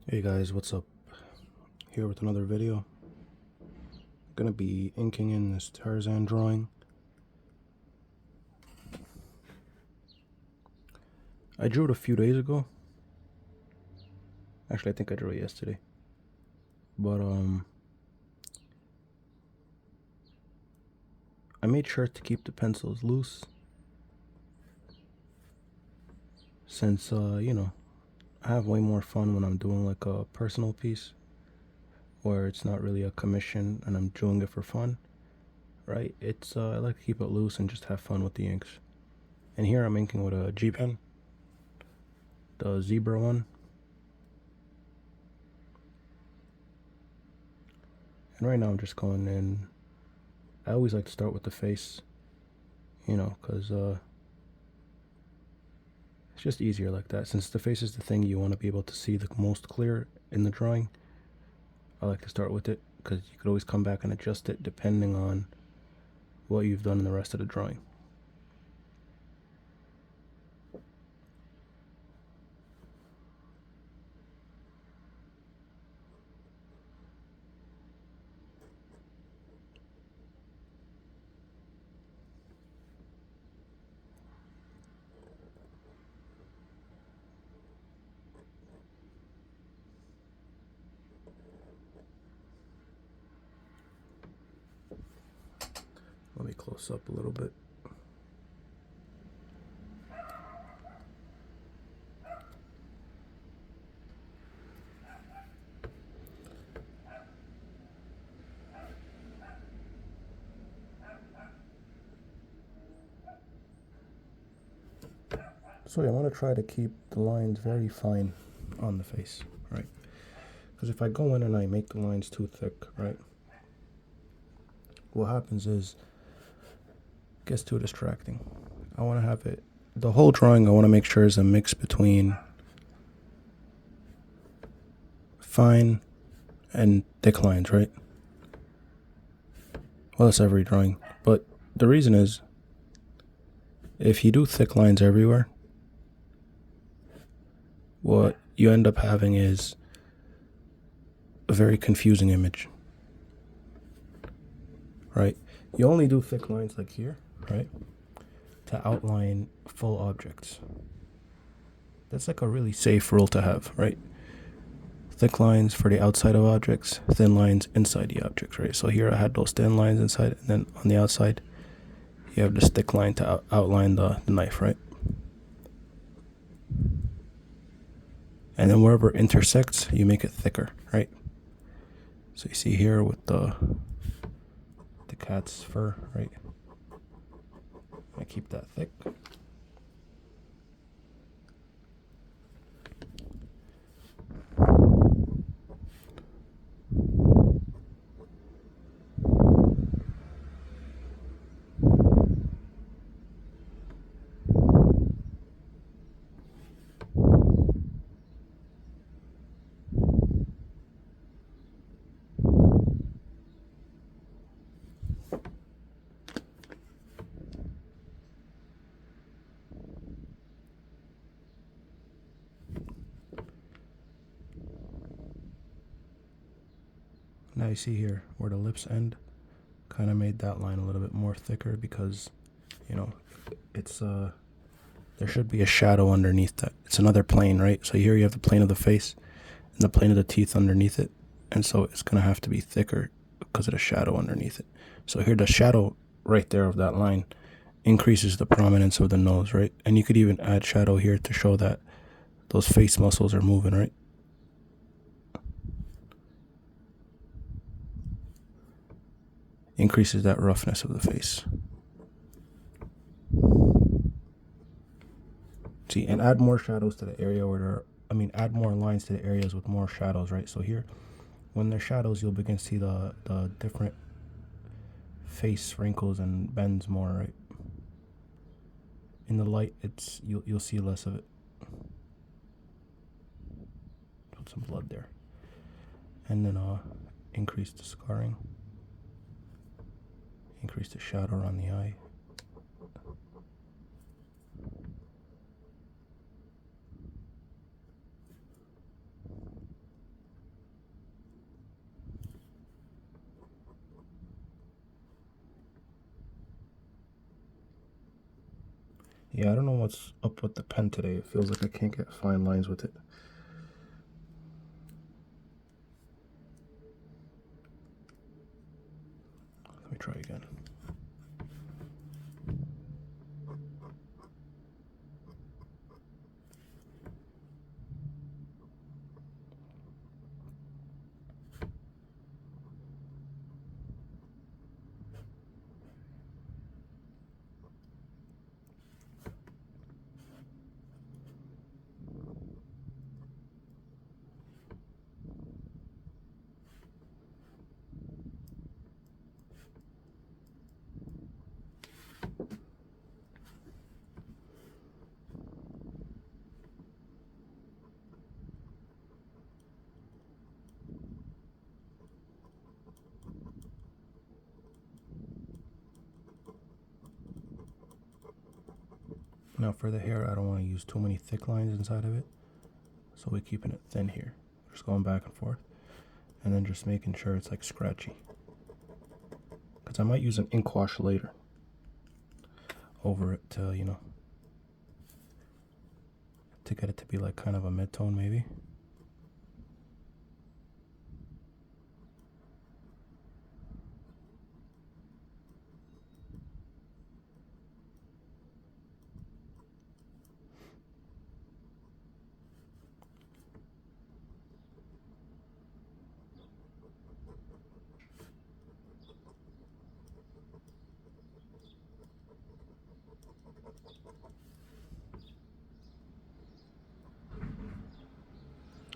Hey guys, what's up? Here with another video. Gonna be inking in this Tarzan drawing. I drew it a few days ago. Actually, I think I drew it yesterday. But I made sure to keep the pencils loose since I have way more fun when I'm doing like a personal piece where it's not really a commission and I'm doing it for fun, right? It's I like to keep it loose and just have fun with the inks. And here I'm inking with a G pen, the zebra one. And right now I'm just going in. I always like to start with the face, because it's just easier like that. Since the face is the thing you want to be able to see the most clear in the drawing, I like to start with it because you could always come back and adjust it depending on what you've done in the rest of the drawing. Let me close up a little bit. So yeah, I want to try to keep the lines very fine on the face, right? Because if I go in and I make the lines too thick, right, what happens is it gets too distracting. I want to have it, the whole drawing I want to make sure is a mix between fine and thick lines, right? Well, that's every drawing. But the reason is, if you do thick lines everywhere, what you end up having is a very confusing image, right? You only do thick lines like here, right, to outline full objects. That's like a really safe rule to have, right? Thick lines for the outside of objects, thin lines inside the objects, right? So here I had those thin lines inside, and then on the outside, you have this thick line to outline the knife, right? And then wherever it intersects, you make it thicker, right? So you see here with the cat's fur, right? I keep that thick. Now you see here where the lips end, kind of made that line a little bit more thicker because, it's there should be a shadow underneath that. It's another plane, right? So here you have the plane of the face and the plane of the teeth underneath it, and so it's gonna have to be thicker because of the shadow underneath it. So here the shadow right there of that line increases the prominence of the nose, right? And you could even add shadow here to show that those face muscles are moving, right? Increases that roughness of the face. See, and add more shadows to the area where add more lines to the areas with more shadows, right? So here, when there's shadows, you'll begin to see the different face wrinkles and bends more, right? In the light, you'll see less of it. Put some blood there, and then increase the scarring, increase the shadow around the eye. Yeah, I don't know what's up with the pen today. It feels like I can't get fine lines with it. Let me try again. Now for the hair, I don't want to use too many thick lines inside of it, so we're keeping it thin here. Just going back and forth, and then just making sure it's like scratchy. Because I might use an ink wash later over it to, you know, to get it to be like kind of a mid-tone maybe.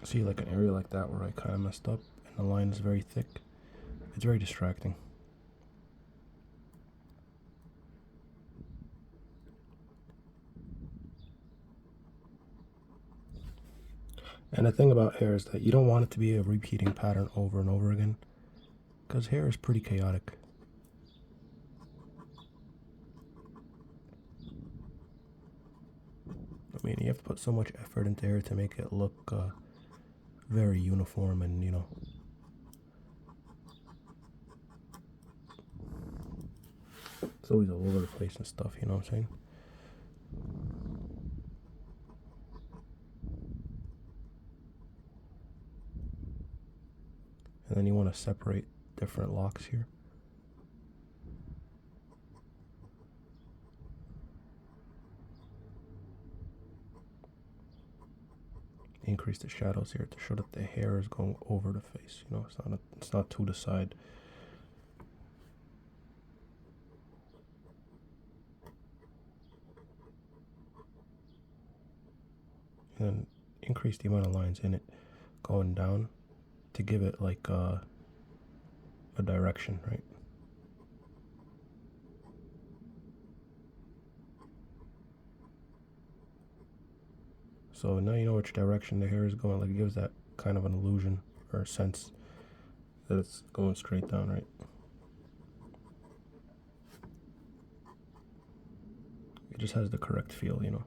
See, like an area like that where I kind of messed up and the line is very thick. It's very distracting. And the thing about hair is that you don't want it to be a repeating pattern over and over again, because hair is pretty chaotic. I mean, you have to put so much effort into hair to make it look very uniform and, you know, it's always all over the place and stuff, you know what I'm saying? And then you want to separate different locks here. Increase the shadows here to show that the hair is going over the face, you know, it's not to the side. And then increase the amount of lines in it going down to give it like a direction, right? So now you know which direction the hair is going. Like, it gives that kind of an illusion or a sense that it's going straight down, right? It just has the correct feel, you know.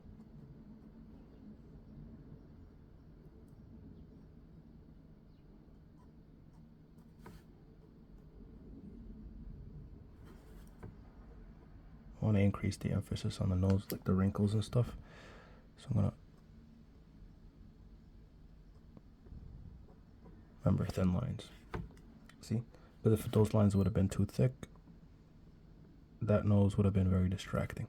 I want to increase the emphasis on the nose, like the wrinkles and stuff. So I'm gonna remember thin lines. See? But if those lines would have been too thick, that nose would have been very distracting.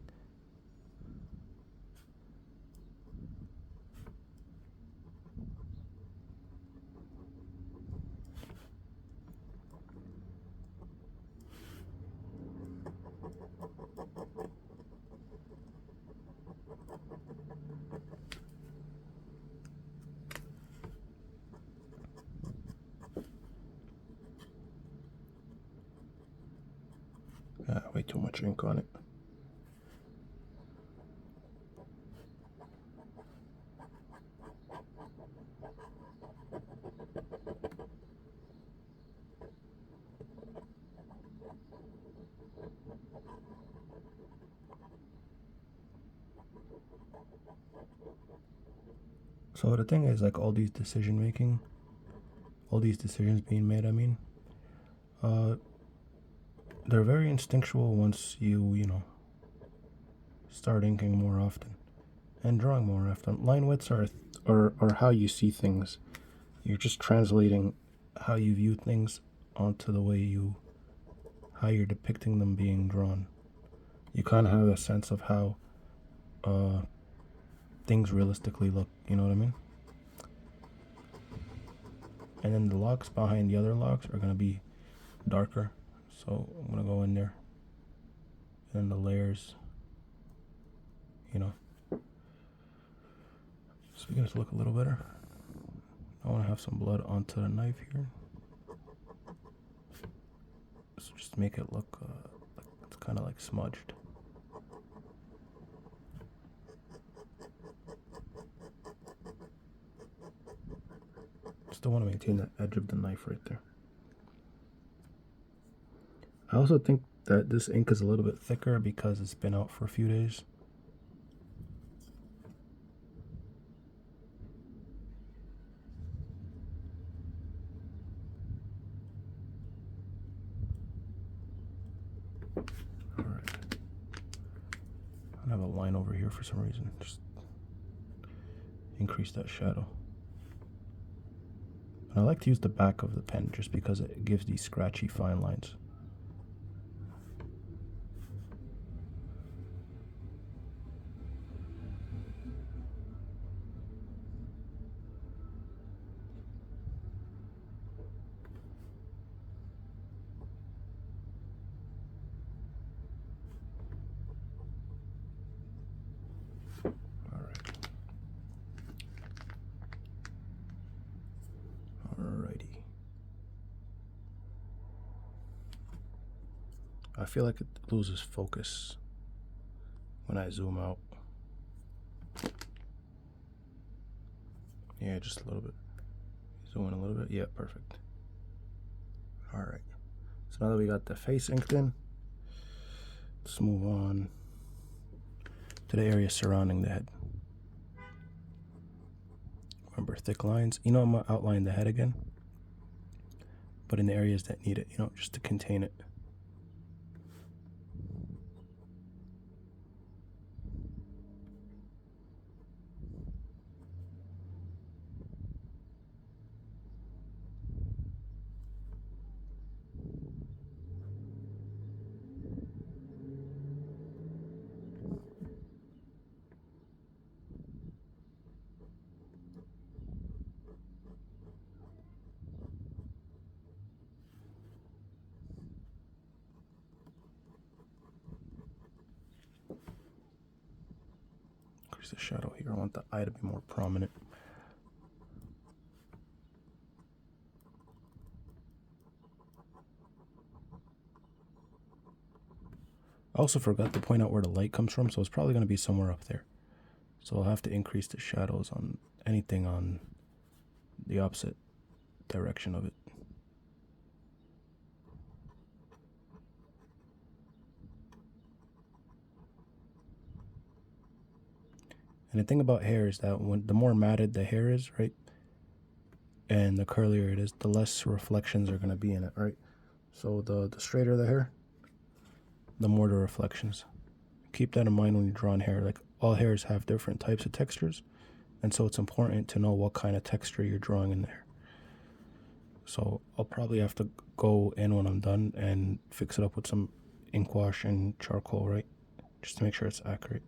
Way too much ink on it. So the thing is, like, all these decisions being made, I mean, they're very instinctual once you know, start inking more often and drawing more often. Line widths are how you see things. You're just translating how you view things onto the way how you're depicting them being drawn. You kind of have a sense of how things realistically look, you know what I mean? And then the locks behind the other locks are going to be darker, so I'm going to go in there, and the layers, you know, so we get it to look a little better. I want to have some blood onto the knife here, so just make it look like it's kind of like smudged. Still want to maintain that edge of the knife right there. I also think that this ink is a little bit thicker because it's been out for a few days. Alright. I have a line over here for some reason. Just increase that shadow. And I like to use the back of the pen just because it gives these scratchy fine lines. I feel like it loses focus when I zoom out. Yeah, just a little bit. Zoom in a little bit. Yeah, perfect. Alright. So now that we got the face inked in, let's move on to the area surrounding the head. Remember, thick lines. You know, I'm going to outline the head again, but in the areas that need it, you know, just to contain it. Increase the shadow here. I want the eye to be more prominent. I also forgot to point out where the light comes from, so it's probably going to be somewhere up there. So I'll have to increase the shadows on anything on the opposite direction of it. And the thing about hair is that the more matted the hair is, right, and the curlier it is, the less reflections are going to be in it, right? So the straighter the hair, the more the reflections. Keep that in mind when you're drawing hair. Like, all hairs have different types of textures, and so it's important to know what kind of texture you're drawing in there. So I'll probably have to go in when I'm done and fix it up with some ink wash and charcoal, right, just to make sure it's accurate.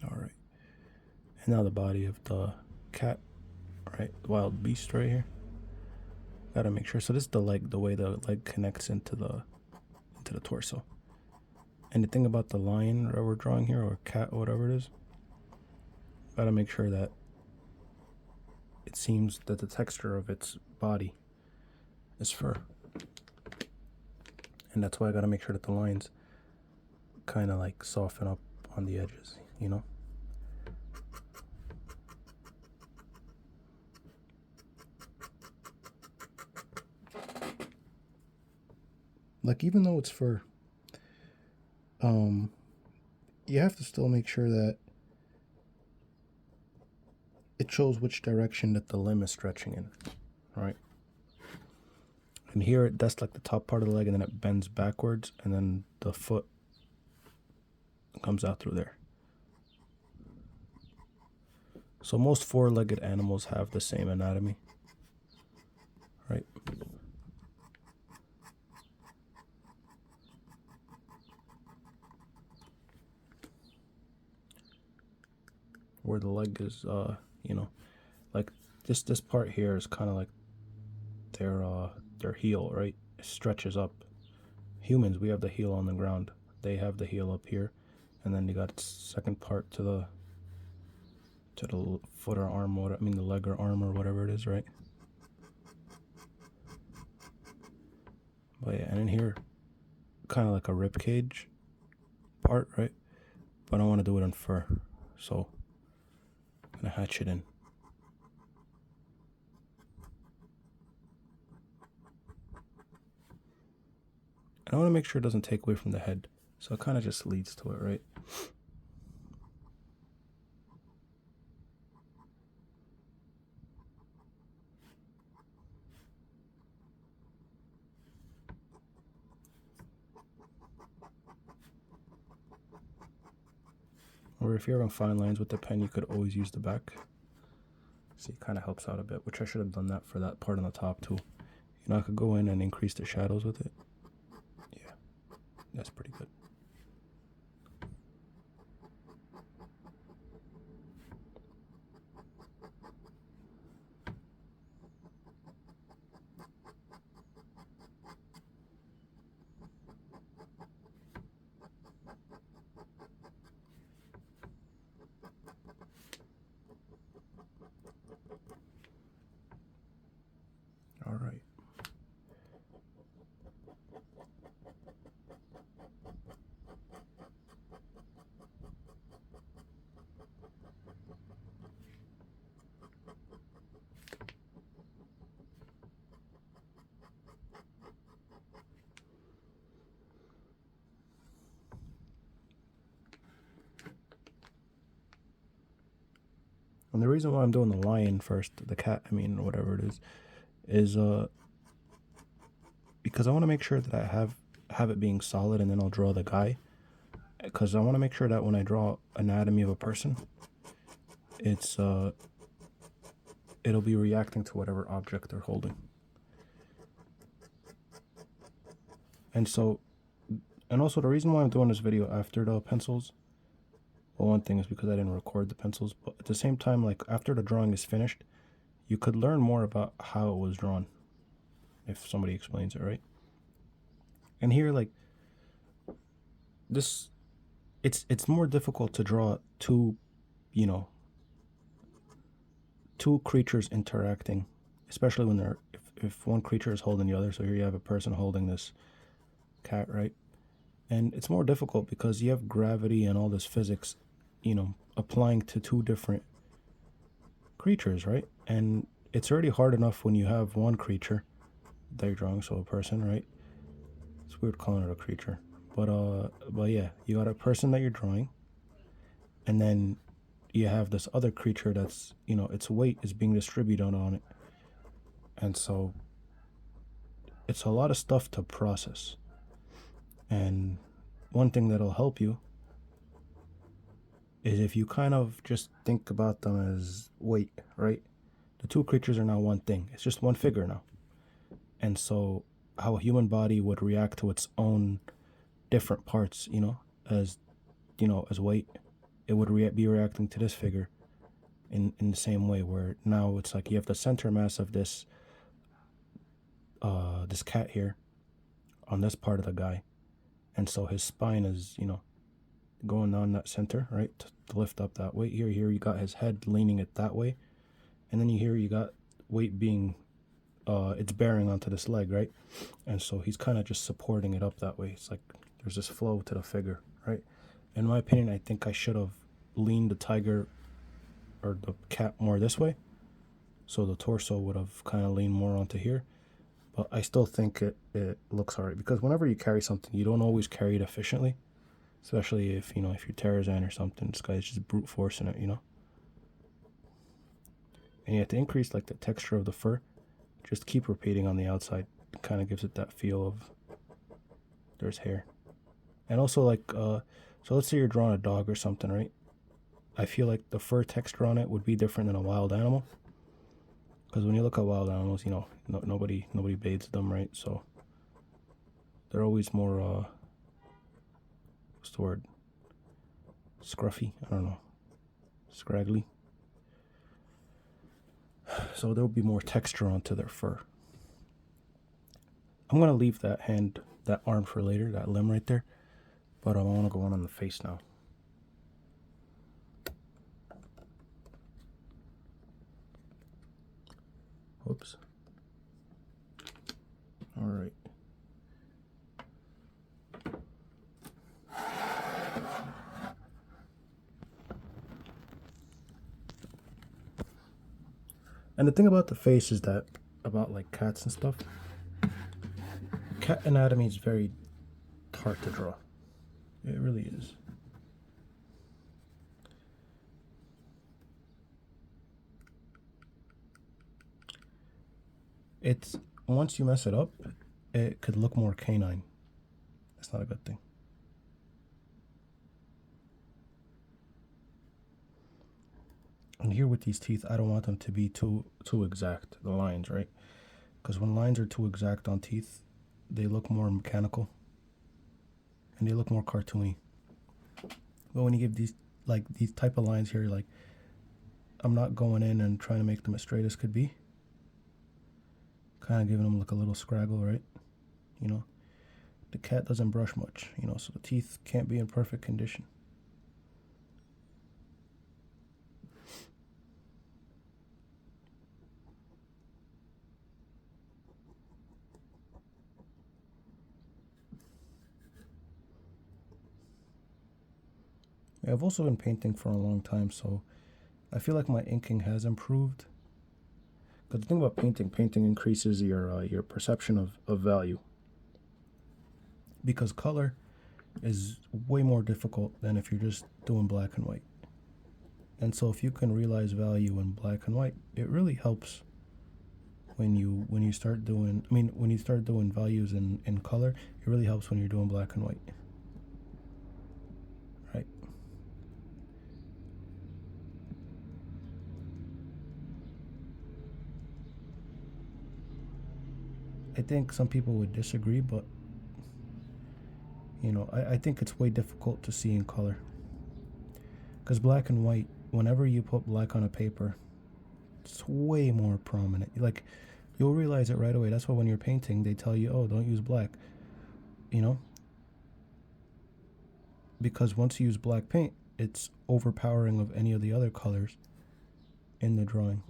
Alright. And now the body of the cat, right? The wild beast right here. Gotta make sure. So this is the leg, the way the leg connects into the torso. And the thing about the lion that we're drawing here, or cat, or whatever it is, gotta make sure that it seems that the texture of its body is fur. And that's why I gotta make sure that the lines kind of like soften up on the edges, you know. Like, even though it's for you have to still make sure that it shows which direction that the limb is stretching in, right? And here, that's like the top part of the leg, and then it bends backwards, and then the foot comes out through there. So most four-legged animals have the same anatomy, right? Where the leg is, you know, like this part here is kind of like their heel, right? It stretches up. Humans, we have the heel on the ground. They have the heel up here, and then you got second part to the foot or arm, or I mean the leg or arm or whatever it is, right? But yeah, and in here, kind of like a rib cage part, right? But I don't want to do it on fur, so I'm gonna hatch it in. And I want to make sure it doesn't take away from the head, so it kind of just leads to it, right? Or if you're on fine lines with the pen, you could always use the back. See, it kind of helps out a bit, which I should have done that for that part on the top too. You know, I could go in and increase the shadows with it. Yeah, that's pretty good. All right. And the reason why I'm doing the lion first, the cat, I mean, whatever it is because I want to make sure that I have it being solid, and then I'll draw the guy. Because I want to make sure that when I draw anatomy of a person, it's it'll be reacting to whatever object they're holding. And so, and also the reason why I'm doing this video after the pencils, well, one thing is because I didn't record the pencils, but at the same time, like after the drawing is finished, you could learn more about how it was drawn if somebody explains it, right? And here, like this, it's more difficult to draw two, you know, two creatures interacting, especially when they're if one creature is holding the other. So here you have a person holding this cat, right? And it's more difficult because you have gravity and all this physics, you know, applying to two different creatures, right? And it's already hard enough when you have one creature that you're drawing, so a person, right? It's weird calling it a creature, but yeah, you got a person that you're drawing, and then you have this other creature that's, you know, its weight is being distributed on it, and so it's a lot of stuff to process. And one thing that'll help you is if you kind of just think about them as weight, right? The two creatures are now one thing. It's just one figure now. And so how a human body would react to its own different parts, you know, as weight, it would be reacting to this figure in the same way, where now it's like you have the center mass of this this cat here on this part of the guy, and so his spine is, you know, going on that center, right, to lift up that weight. Here you got his head leaning it that way, and then you got weight being it's bearing onto this leg, right? And so he's kind of just supporting it up that way. It's like there's this flow to the figure, right? In my opinion, I think I should have leaned the tiger or the cat more this way, so the torso would have kind of leaned more onto here. But I still think it looks alright, because whenever you carry something, you don't always carry it efficiently, especially if, you know, if you're Tarazan or something. This guy's just brute forcing it, you know. And you have to increase like the texture of the fur. Just keep repeating on the outside. It kind of gives it that feel of there's hair. And also, like, so let's say you're drawing a dog or something, right? I feel like the fur texture on it would be different than a wild animal. Because when you look at wild animals, you know, nobody bathes them, right? So they're always more, what's the word? Scruffy? I don't know. Scraggly. So there'll be more texture onto their fur. I'm going to leave that arm for later, that limb right there. But I want to go on the face now. Whoops. All right. And the thing about the face is that, about like cats and stuff, cat anatomy is very hard to draw. It really is. It's, once you mess it up, it could look more canine. That's not a good thing. And here with these teeth, I don't want them to be too exact, the lines, right? Because when lines are too exact on teeth, they look more mechanical and they look more cartoony. But when you give these type of lines here, like, I'm not going in and trying to make them as straight as could be. Kind of giving them like a little scraggle, right? You know, the cat doesn't brush much, you know, so the teeth can't be in perfect condition. Yeah, I've also been painting for a long time, so I feel like my inking has improved. Because the thing about painting increases your perception of value. Because color is way more difficult than if you're just doing black and white. And so if you can realize value in black and white, it really helps when you start doing, when you start doing values in color, it really helps when you're doing black and white. Right? I think some people would disagree, but you know, I think it's way difficult to see in color. Because black and white, whenever you put black on a paper, it's way more prominent. Like, you'll realize it right away. That's why when you're painting, they tell you, oh, don't use black. You know? Because once you use black paint, it's overpowering of any of the other colors in the drawing.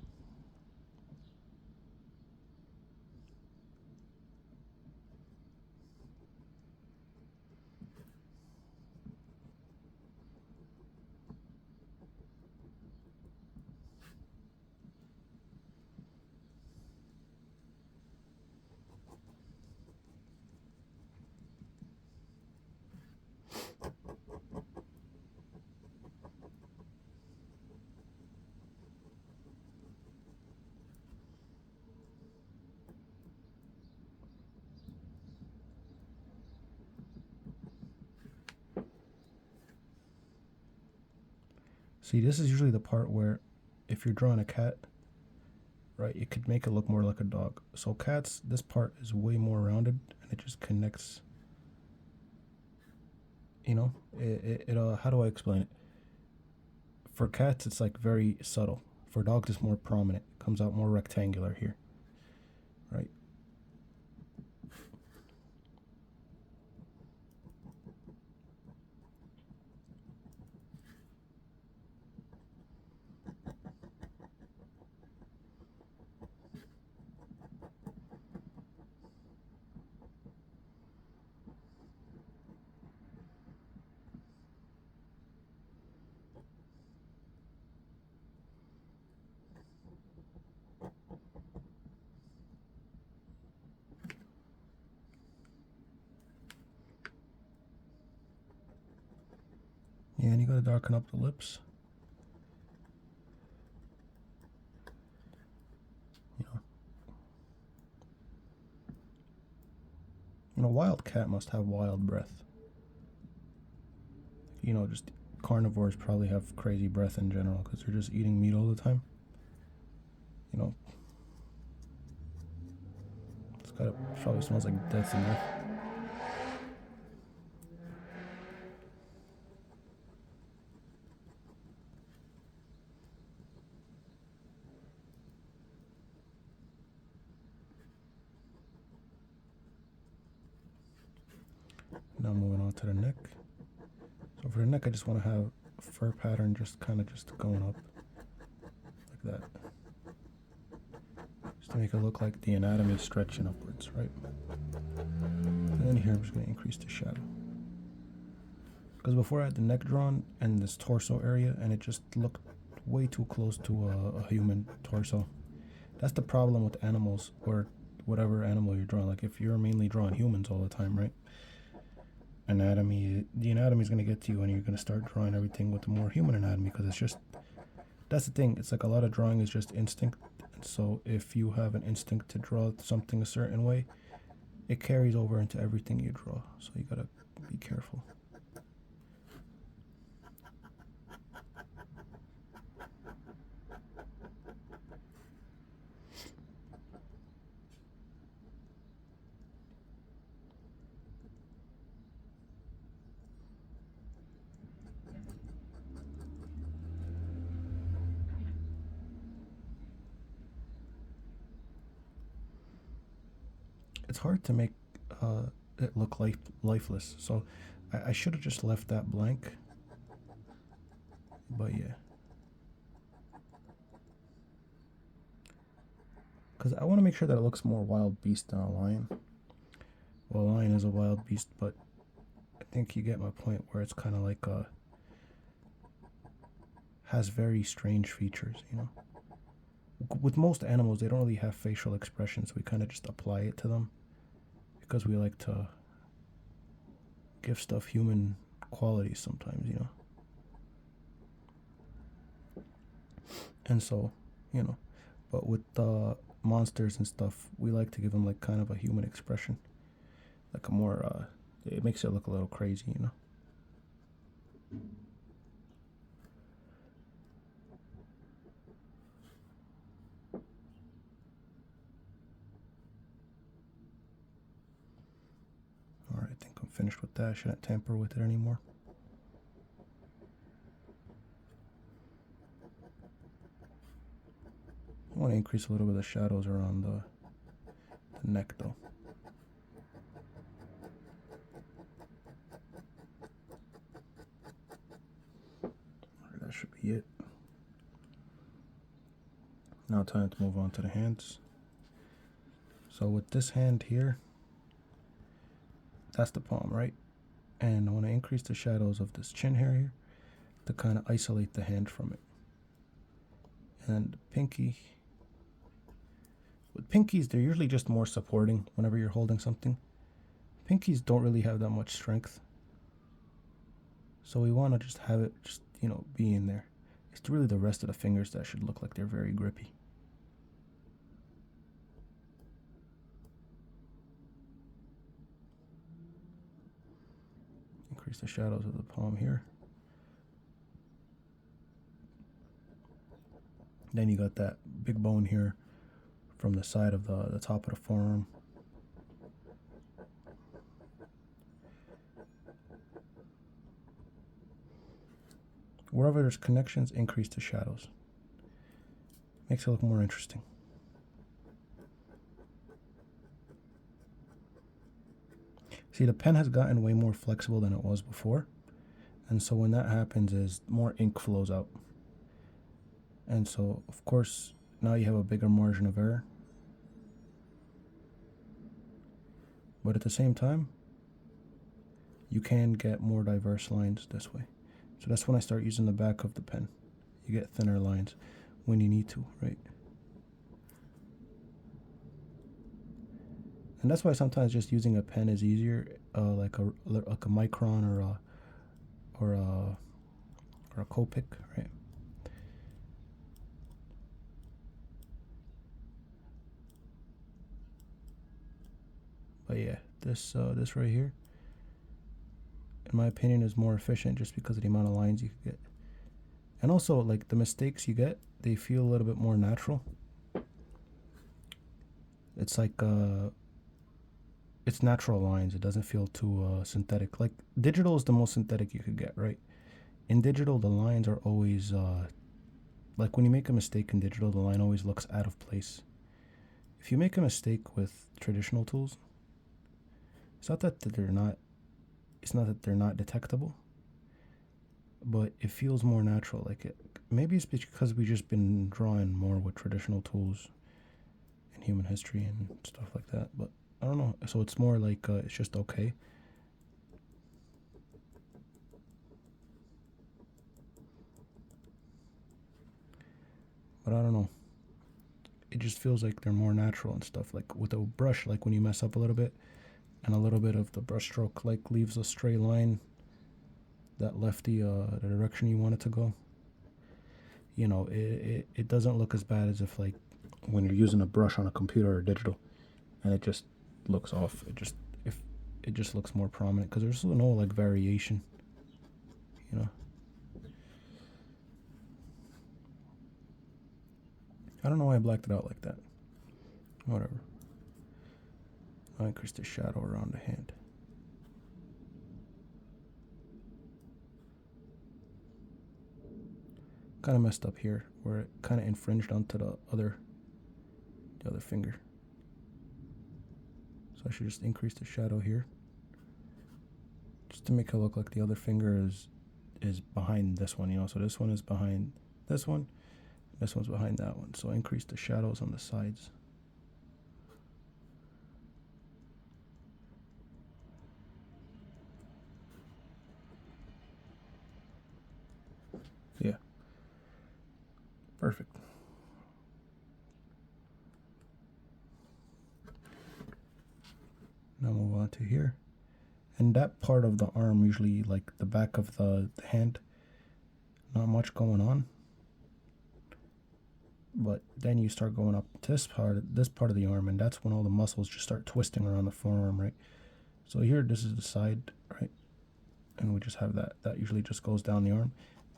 See, this is usually the part where if you're drawing a cat, right, it could make it look more like a dog. So cats, this part is way more rounded and it just connects. You know, how do I explain it? For cats, it's like very subtle. For dogs, it's more prominent. It comes out more rectangular here, right? Yeah, and you gotta darken up the lips. You know, wild cat must have wild breath. You know, just carnivores probably have crazy breath in general because they're just eating meat all the time. You know, probably smells like death in there. Now moving on to the neck. So for the neck, I just want to have a fur pattern just kind of just going up like that. Just to make it look like the anatomy is stretching upwards, right? And then here I'm just going to increase the shadow. Because before I had the neck drawn and this torso area, and it just looked way too close to a human torso. That's the problem with animals, or whatever animal you're drawing. Like if you're mainly drawing humans all the time, right? The anatomy is going to get to you, and you're going to start drawing everything with the more human anatomy, because it's just, that's the thing. It's like a lot of drawing is just instinct. And so if you have an instinct to draw something a certain way, it carries over into everything you draw. So you got to be careful. It's hard to make it look lifeless, so I should have just left that blank, but yeah, because I want to make sure that it looks more wild beast than a lion. Well, a lion is a wild beast, but I think you get my point, where it's kind of like has very strange features, you know. With most animals, they don't really have facial expressions. We kind of just apply it to them because we like to give stuff human qualities sometimes, you know. And so, you know, but with monsters and stuff, we like to give them like kind of a human expression, like a more it makes it look a little crazy, you know. Alright, I think I'm finished with that. I shouldn't tamper with it anymore. I want to increase a little bit of the shadows around the neck though. Alright, that should be it. Now time to move on to the hands. So with this hand here, that's the palm, right? And I want to increase the shadows of this chin hair here to kind of isolate the hand from it. And the pinky, with pinkies, they're usually just more supporting whenever you're holding something. Pinkies don't really have that much strength. So we want to just have it just, you know, be in there. It's really the rest of the fingers that should look like they're very grippy. Increase the shadows of the palm here. Then you got that big bone here from the side of the top of the forearm. Wherever there's connections, increase the shadows. Makes it look more interesting. See, the pen has gotten way more flexible than it was before. And so when that happens is more ink flows out. And so, of course, now you have a bigger margin of error. But at the same time, you can get more diverse lines this way. So that's when I start using the back of the pen. You get thinner lines when you need to, right? And that's why sometimes just using a pen is easier, like a micron or a or a Copic, right? But yeah, this right here, in my opinion, is more efficient just because of the amount of lines you could get. And also, like, the mistakes you get, they feel a little bit more natural. It's like, it's natural lines. It doesn't feel too synthetic. Like, digital is the most synthetic you could get, right? In digital, the lines are always, like, when you make a mistake in digital, the line always looks out of place. If you make a mistake with traditional tools, it's not that they're not detectable, but it feels more natural. Like, maybe it's because we've just been drawing more with traditional tools in human history and stuff like that. But I don't know. So it's more like it's just okay. But I don't know. It just feels like they're more natural and stuff. Like with a brush, like when you mess up a little bit, and a little bit of the brush stroke like leaves a stray line that left the direction you want it to go. You know, it doesn't look as bad as if, like, when you're using a brush on a computer or digital, and it just looks off. It just looks more prominent because there's no like variation. You know. I don't know why I blacked it out like that. Whatever. I'll increase the shadow around the hand. Kind of messed up here where it kind of infringed onto the other finger. So I should just increase the shadow here, just to make it look like the other finger is behind this one, you know. So this one is behind this one, this one's behind that one. So increase the shadows on the sides. Yeah. Perfect. Now move on to here. And that part of the arm, usually like the back of the hand, not much going on. But then you start going up to this part of the arm, and that's when all the muscles just start twisting around the forearm, right? So here, this is the side, right? And we just have that. That usually just goes down the arm.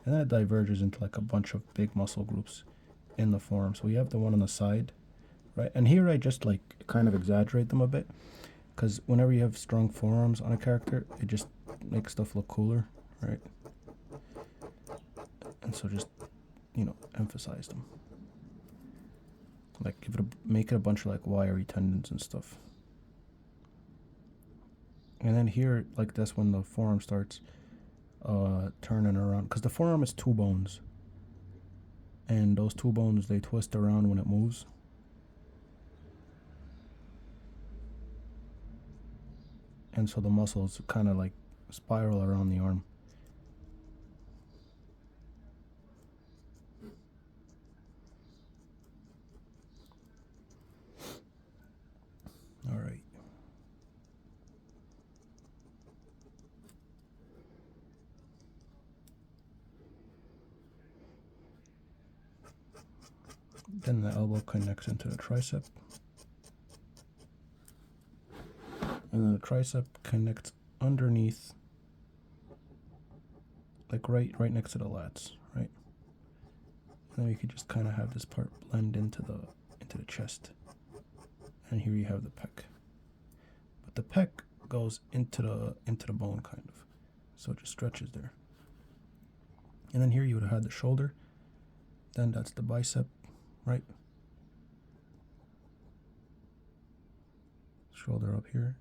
And then it diverges into like a bunch of big muscle groups in the forearm. So we have the one on the side, right? And here I just like kind of exaggerate them a bit, because whenever you have strong forearms on a character, it just makes stuff look cooler, right? And so just, you know, emphasize them. Like make it a bunch of like wiry tendons and stuff. And then here, like that's when the forearm starts turning around, because the forearm is two bones, and those two bones, they twist around when it moves. And so the muscles kind of like spiral around the arm. All right. Then the elbow connects into the tricep. And then the tricep connects underneath, like right next to the lats, right? And then we could just kind of have this part blend into the chest. And here you have the pec. But the pec goes into the bone, kind of. So it just stretches there. And then here you would have had the shoulder. Then that's the bicep, right? Shoulder up here.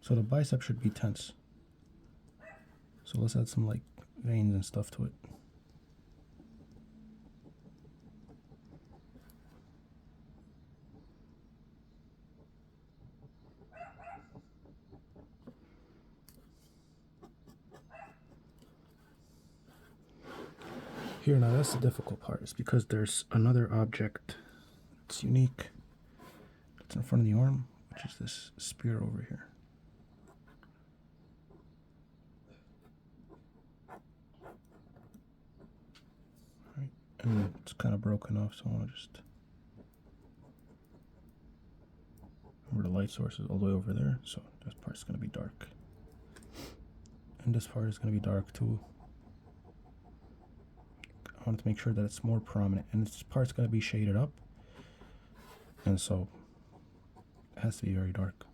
So the bicep should be tense. So let's add some like veins and stuff to it. Here, now that's the difficult part, is because there's another object that's unique. It's in front of the arm, which is this spear over here. Right, and it's kind of broken off, so I want to just remember the light source is all the way over there, so this part's going to be dark. And this part is going to be dark too. I wanted to make sure that it's more prominent, and this part's going to be shaded up, and so it has to be very dark.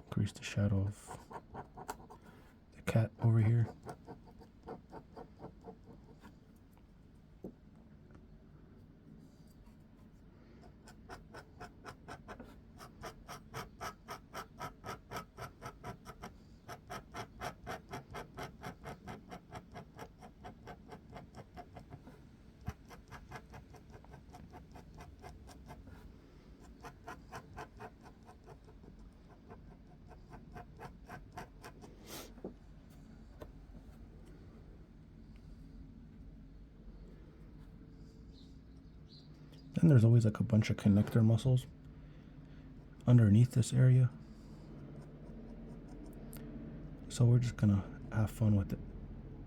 Increase the shadow of the cat over here. Then there's always like a bunch of connector muscles underneath this area. So we're just gonna have fun with it.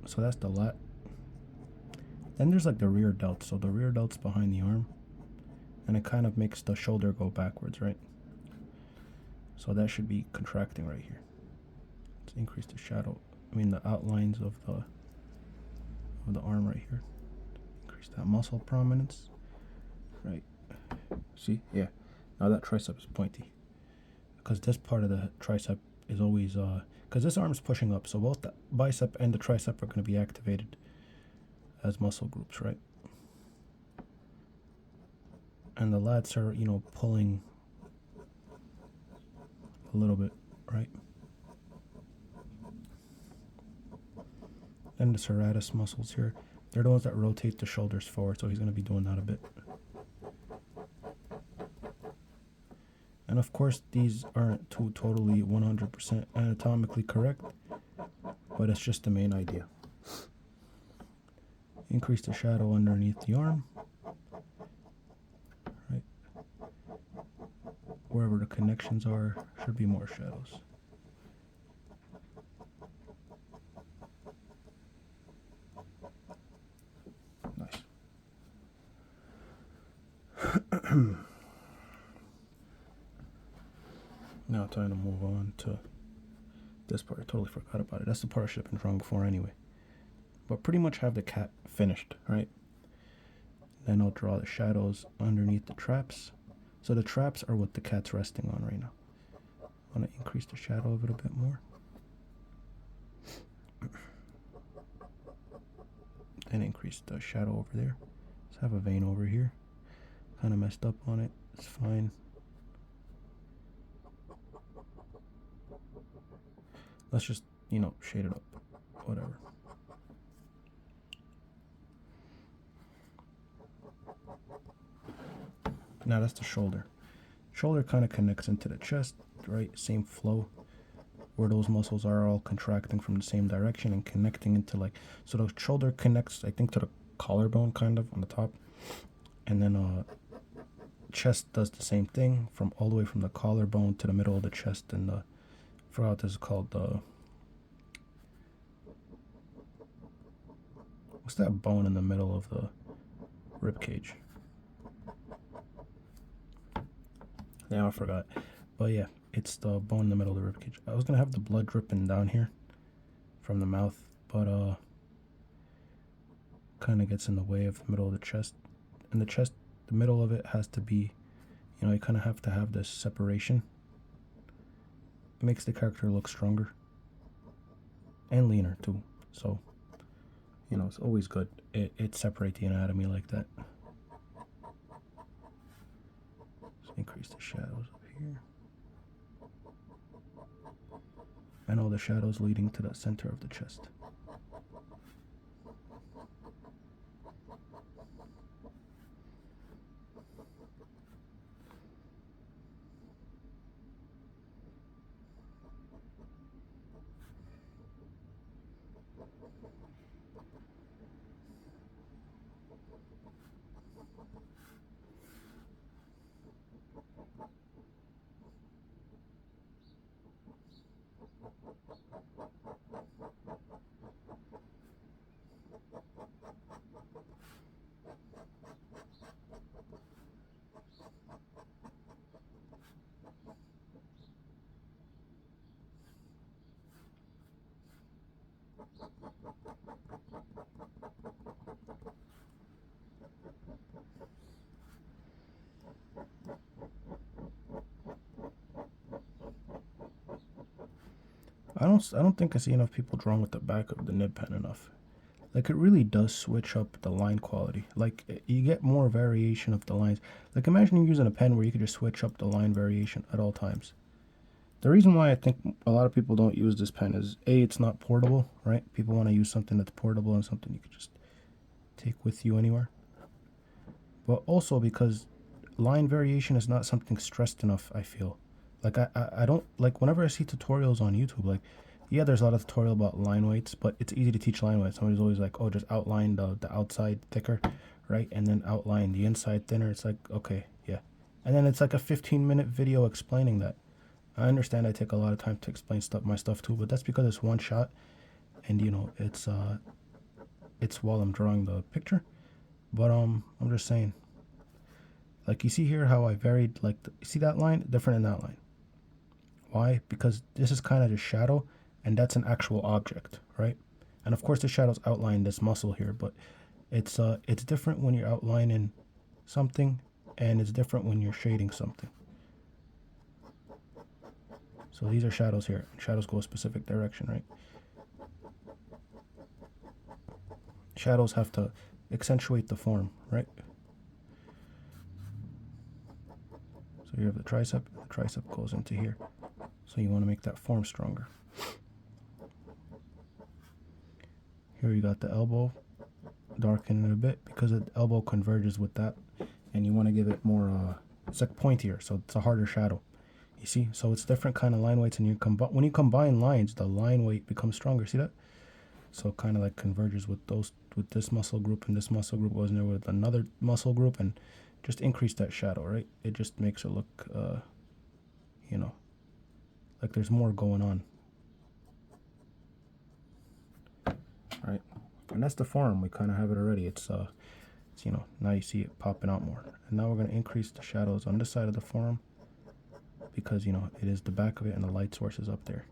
So that's the lat. Then there's like the rear delt. So the rear delt's behind the arm, and it kind of makes the shoulder go backwards, right? So that should be contracting right here. Let's increase the shadow. I mean the outlines of the arm right here. Increase that muscle prominence. Right. See? Yeah. Now that tricep is pointy. Because this part of the tricep is always because this arm is pushing up, so both the bicep and the tricep are going to be activated as muscle groups, right? And the lats are, you know, pulling a little bit, right? And the serratus muscles here, they're the ones that rotate the shoulders forward, so he's going to be doing that a bit. And of course, these aren't totally 100% anatomically correct, but it's just the main idea. Increase the shadow underneath the arm, right? Wherever the connections are, should be more shadows. Nice. Now time to move on to this part. I totally forgot about it. That's the part I should have been drawing before anyway. But pretty much have the cat finished, right? Then I'll draw the shadows underneath the traps. So the traps are what the cat's resting on right now. I want to increase the shadow of it a bit more. Then increase the shadow over there. Let's have a vein over here. Kind of messed up on it. It's fine. Let's just, you know, shade it up. Whatever. Now that's the shoulder. Shoulder kind of connects into the chest, right? Same flow, where those muscles are all contracting from the same direction and connecting into like, so the shoulder connects, I think, to the collarbone kind of on the top. And then chest does the same thing, from all the way from the collarbone to the middle of the chest, and the, I forgot what this is called, the, what's that bone in the middle of the rib cage? Yeah, I forgot. But yeah, it's the bone in the middle of the rib cage. I was gonna have the blood dripping down here from the mouth, but kind of gets in the way of the middle of the chest. And the chest, the middle of it has to be, you know, you kind of have to have this separation. It makes the character look stronger and leaner too. So, you know, it's always good. It separates the anatomy like that. Let's increase the shadows up here. And all the shadows leading to the center of the chest. I don't think I see enough people drawing with the back of the nib pen enough. Like, it really does switch up the line quality. Like, you get more variation of the lines. Like, imagine you using a pen where you could just switch up the line variation at all times. The reason why I think a lot of people don't use this pen is, A, it's not portable, right? People want to use something that's portable and something you could just take with you anywhere. But also because line variation is not something stressed enough, I feel. Like, I don't, like, whenever I see tutorials on YouTube, like, yeah, there's a lot of tutorial about line weights, but it's easy to teach line weights. Somebody's always like, oh, just outline the outside thicker, right? And then outline the inside thinner. It's like, okay, yeah. And then it's like a 15-minute video explaining that. I understand I take a lot of time to explain my stuff too, but that's because it's one shot, and you know, it's while I'm drawing the picture. But I'm just saying, like, you see here how I varied, like, you see that line different than that line. Why? Because this is kind of the shadow, and that's an actual object, right? And of course the shadows outline this muscle here, but it's different when you're outlining something, and it's different when you're shading something. So these are shadows here. Shadows go a specific direction, right? Shadows have to accentuate the form, right? So you have the tricep goes into here. So you want to make that form stronger. Here you got the elbow, darken it a bit because the elbow converges with that, and you want to give it more, it's like pointier, so it's a harder shadow. You see, so it's different kind of line weights, and when you combine lines, the line weight becomes stronger. See that? So it kind of like converges with this muscle group, and this muscle group goes in there with another muscle group, and just increase that shadow, right? It just makes it look, you know, like there's more going on, right? And that's the form. We kind of have it already. It's you know, now you see it popping out more. And now we're going to increase the shadows on this side of the form because, you know, it is the back of it and the light source is up there.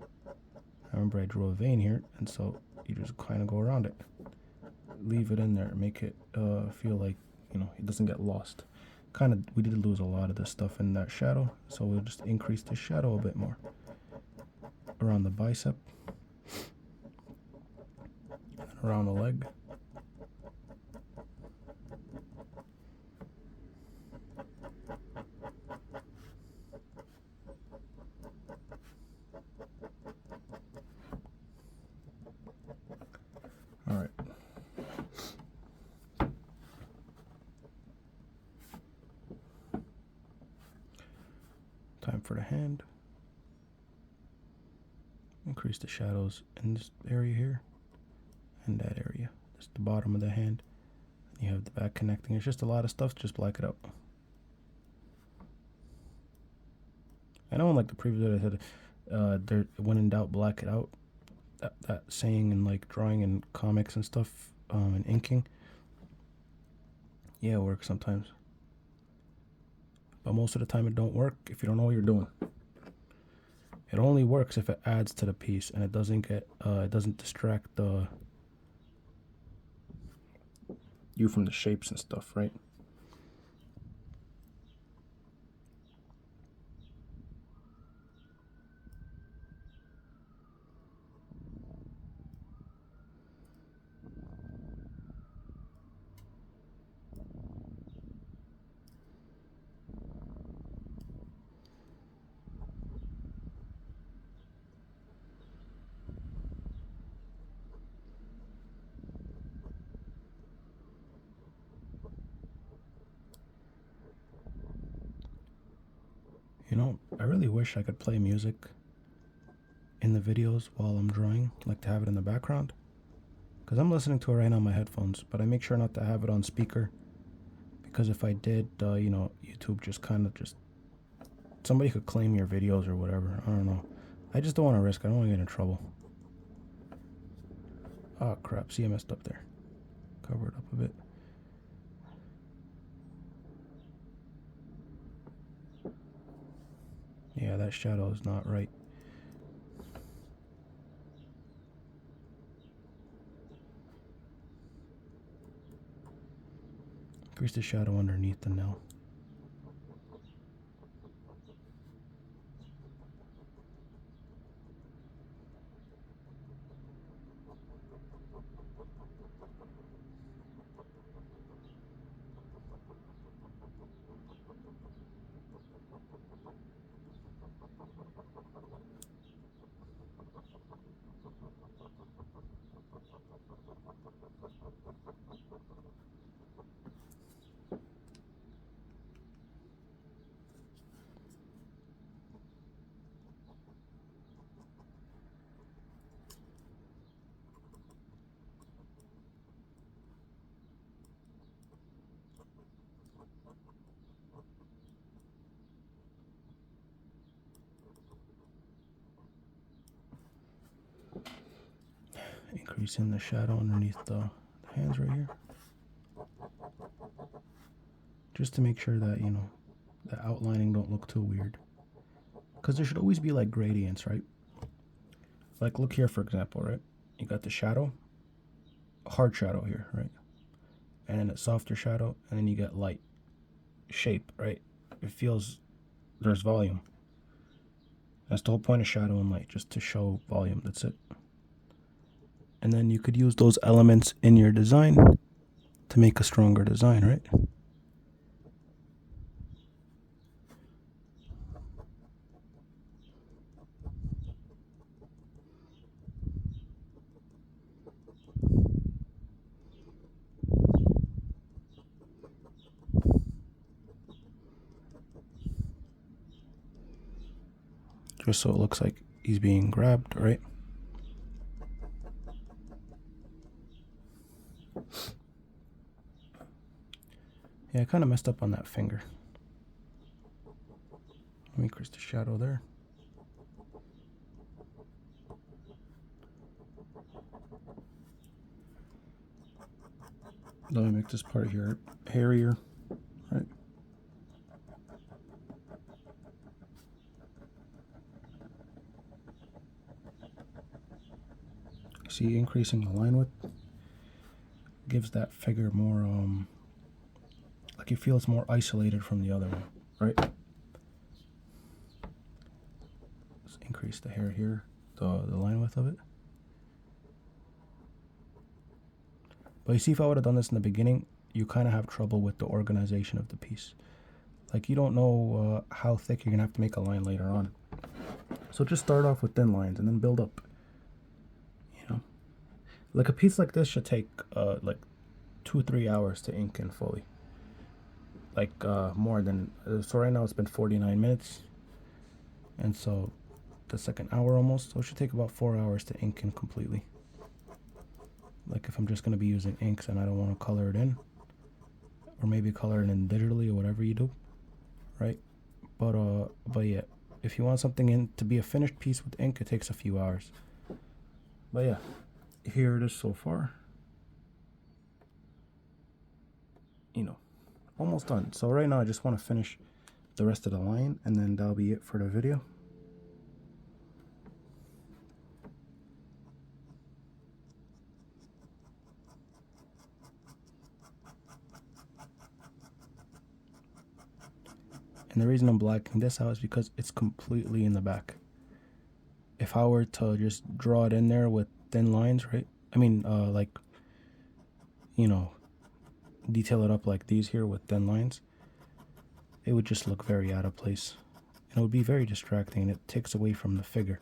Remember, I drew a vein here, and so you just kind of go around it. Leave it in there, make it feel like, you know, it doesn't get lost. Kind of, we did lose a lot of this stuff in that shadow, so we'll just increase the shadow a bit more around the bicep, and around the leg. All right. Time for the hand. Increase the shadows in this area here and that area. Just the bottom of the hand. You have the back connecting. It's just a lot of stuff. Just black it out. I know in like the previous video I said, when in doubt, black it out. That saying in like drawing and comics and stuff, and inking. Yeah, it works sometimes. But most of the time it don't work if you don't know what you're doing. It only works if it adds to the piece and it doesn't distract you from the shapes and stuff, right? You know, I really wish I could play music in the videos while I'm drawing, like to have it in the background. Because I'm listening to it right now on my headphones, but I make sure not to have it on speaker. Because if I did, you know, YouTube just somebody could claim your videos or whatever. I don't know. I just don't want to risk. I don't want to get in trouble. Oh, crap. See, I messed up there. Cover it up a bit. Yeah, that shadow is not right. Increase the shadow underneath the nail. increase in the shadow underneath the hands right here. Just to make sure that, you know, the outlining don't look too weird. Because there should always be like gradients, right? Like look here, for example, right? You got the shadow, hard shadow here, right? And then a softer shadow, and then you get light shape, right? It feels there's volume. That's the whole point of shadow and light, just to show volume. That's it. And then you could use those elements in your design to make a stronger design, right? Just so it looks like he's being grabbed, right? Yeah, I kind of messed up on that finger. Let me increase the shadow there. Let me make this part here hairier, right? See, increasing the line width gives that figure more, like you feel it's more isolated from the other one, right? Let's increase the hair here, the line width of it. But you see, if I would have done this in the beginning, you kind of have trouble with the organization of the piece. Like you don't know how thick you're gonna have to make a line later on. So just start off with thin lines and then build up. You know, like a piece like this should take like 2-3 hours to ink in fully. Like more than, so right now it's been 49 minutes. And so that's like an hour almost. So it should take about 4 hours to ink in completely. Like if I'm just going to be using inks and I don't want to color it in, or maybe color it in digitally or whatever you do, right? But yeah, if you want something in to be a finished piece with ink, it takes a few hours. But yeah, here it is so far. You know, almost done. So right now I just want to finish the rest of the line, and then that'll be it for the video. And the reason I'm blacking this out is because it's completely in the back. If I were to just draw it in there with thin lines, right? I mean, like, you know, detail it up like these here with thin lines, it would just look very out of place. And it would be very distracting, and it takes away from the figure.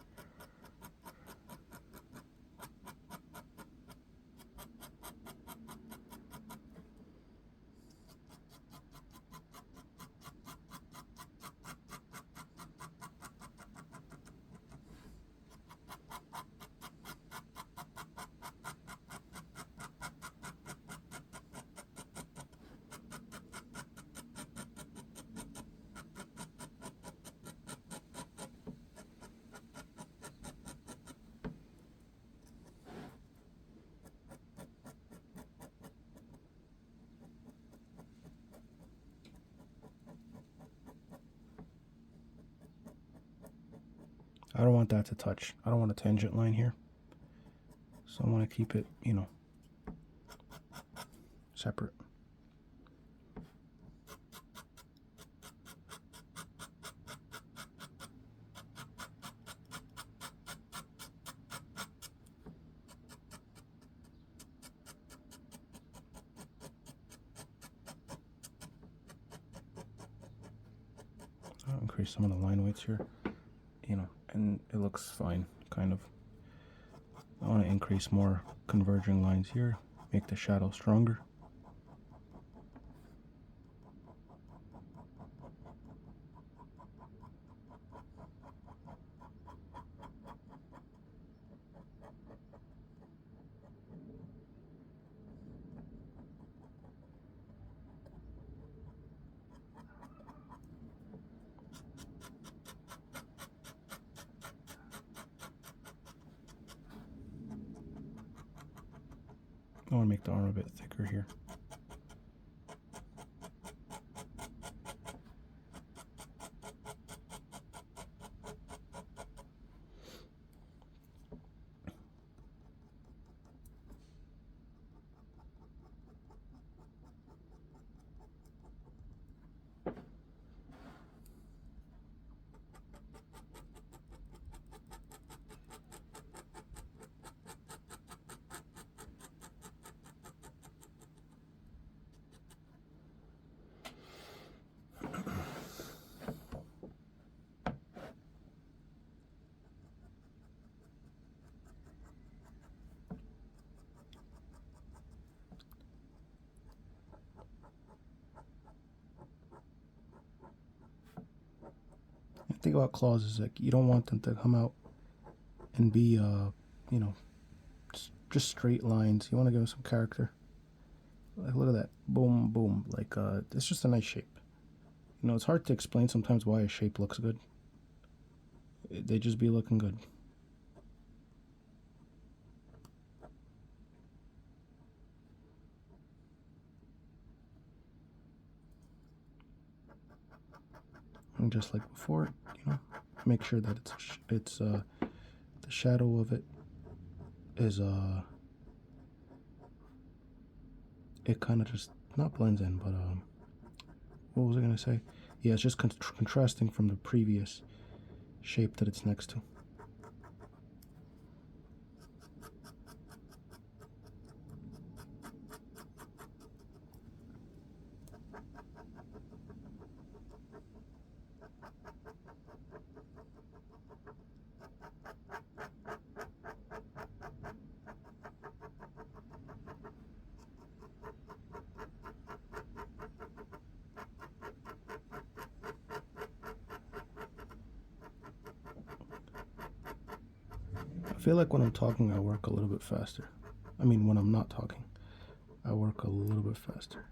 I don't want that to touch. I don't want a tangent line here. So I want to keep it, you know, separate. I'll increase some of the line weights here, you know, and it looks fine, kind of. I want to increase more converging lines here, make the shadow stronger. I want to make the arm a bit thicker here. The thing about claws is like you don't want them to come out and be you know, just straight lines. You want to give them some character. Like look at that, boom, boom. Like it's just a nice shape. You know, it's hard to explain sometimes why a shape looks good. They just be looking good. And just like before, you know, make sure that it's the shadow of it is it kind of just not blends in, but what was I gonna say? Yeah, it's just contrasting from the previous shape that it's next to. I feel like when I'm talking, I work a little bit faster. I mean, when I'm not talking, I work a little bit faster.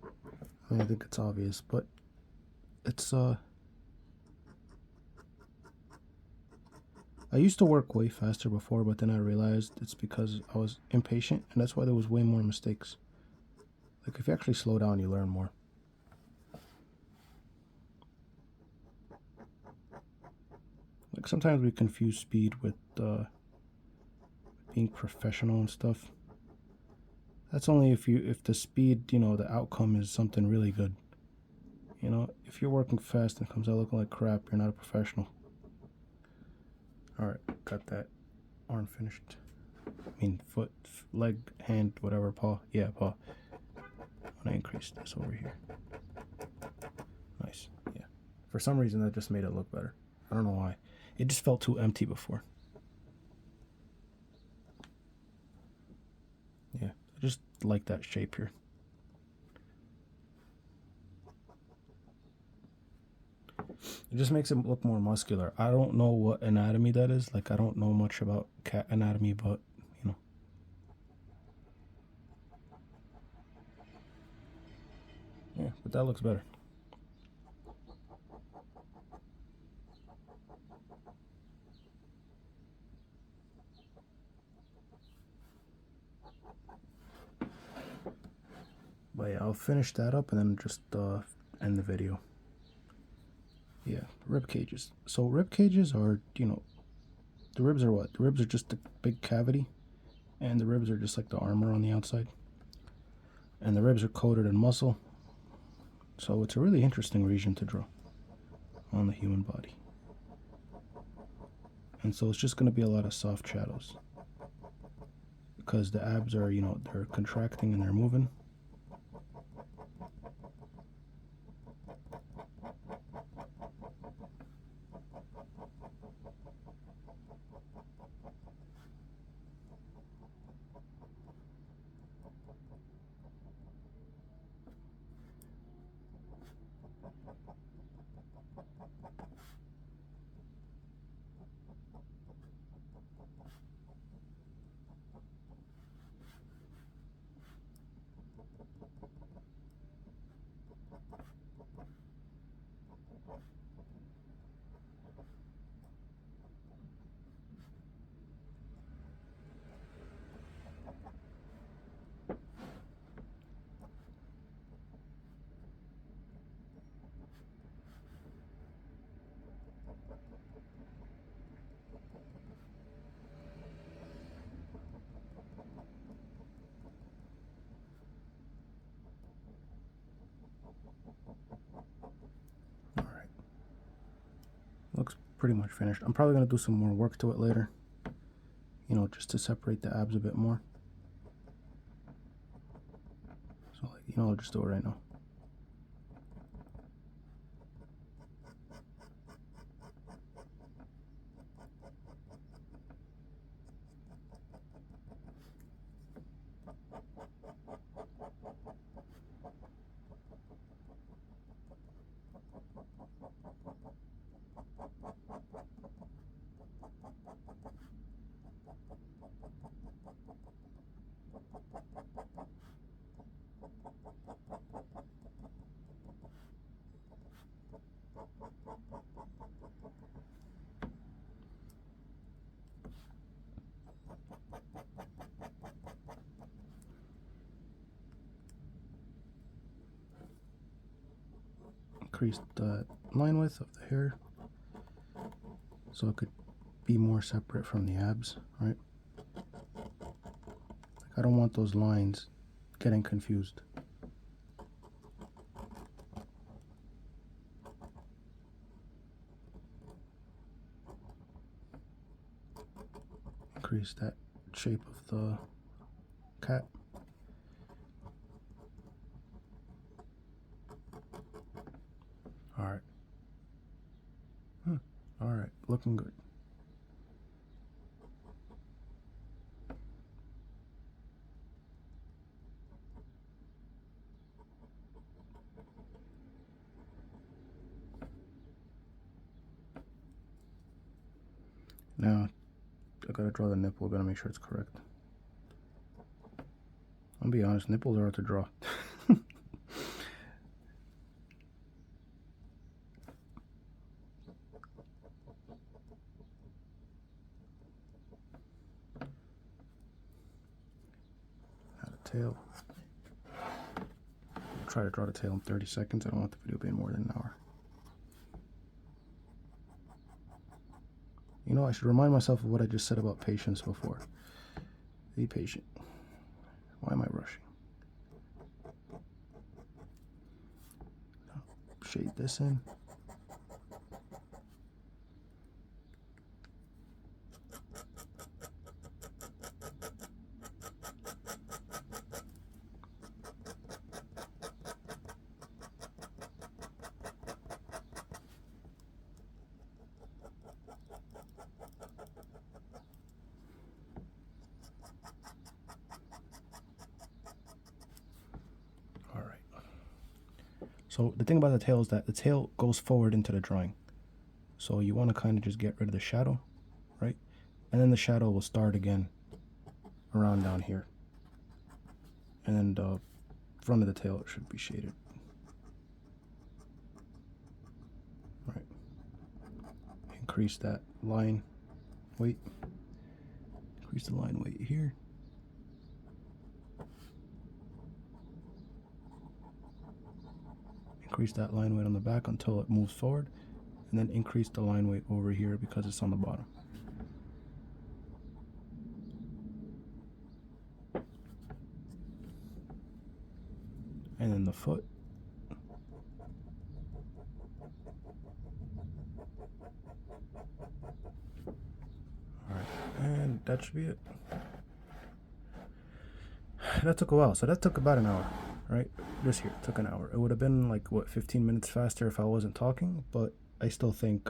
I mean, I think it's obvious, but it's I used to work way faster before, but then I realized it's because I was impatient, and that's why there was way more mistakes. Like if you actually slow down, you learn more. Like sometimes we confuse speed with being professional and stuff. That's only if the speed, you know, the outcome is something really good. You know, if you're working fast and it comes out looking like crap, you're not a professional. All right, got that arm finished. I mean, foot, leg, hand, whatever, paw. Yeah, paw. I'm gonna increase this over here. Nice. Yeah. For some reason, that just made it look better. I don't know why. It just felt too empty before. Yeah, I just like that shape here. It just makes it look more muscular. I don't know what anatomy that is. Like, I don't know much about cat anatomy, but, you know. Yeah, but that looks better. But yeah, I'll finish that up and then just end the video. Yeah, rib cages. So rib cages are, you know, the ribs are what? The ribs are just a big cavity, and the ribs are just like the armor on the outside. And the ribs are coated in muscle. So it's a really interesting region to draw on the human body. And so it's just going to be a lot of soft shadows. Because the abs are, you know, they're contracting and they're moving. pretty much finished. I'm probably going to do some more work to it later, you know, just to separate the abs a bit more. So, like, you know, I'll just do it right now. Increase the line width of the hair so it could be more separate from the abs, right? Like, I don't want those lines getting confused. Increase that shape of the cat. Alright. Alright, looking good. Now, I gotta draw the nipple. I gotta make sure it's correct. I'll be honest, nipples are hard to draw. Now the tail. I'll try to draw the tail in 30 seconds. I don't want the video being more than an hour. You know, I should remind myself of what I just said about patience before. Be patient. Why am I rushing? Shade this in. So the thing about the tail is that the tail goes forward into the drawing. So you want to kind of just get rid of the shadow, right? And then the shadow will start again around down here. And then the front of the tail should be shaded. Right. Increase that line weight. Increase the line weight here. Increase that line weight on the back until it moves forward, and then increase the line weight over here because it's on the bottom. And then the foot. Alright, and that should be it. That took a while, so that took about an hour, right? This here took an hour. It would have been like, what, 15 minutes faster if I wasn't talking, but I still think,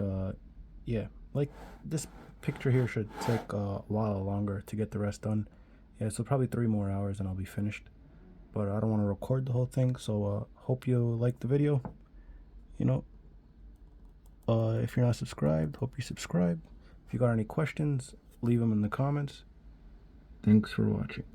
yeah, like this picture here should take a while longer to get the rest done. Yeah, so probably 3 more hours and I'll be finished. But I don't want to record the whole thing, so hope you liked the video. You know, if you're not subscribed, hope you subscribe. If you got any questions, leave them in the comments. Thanks for watching.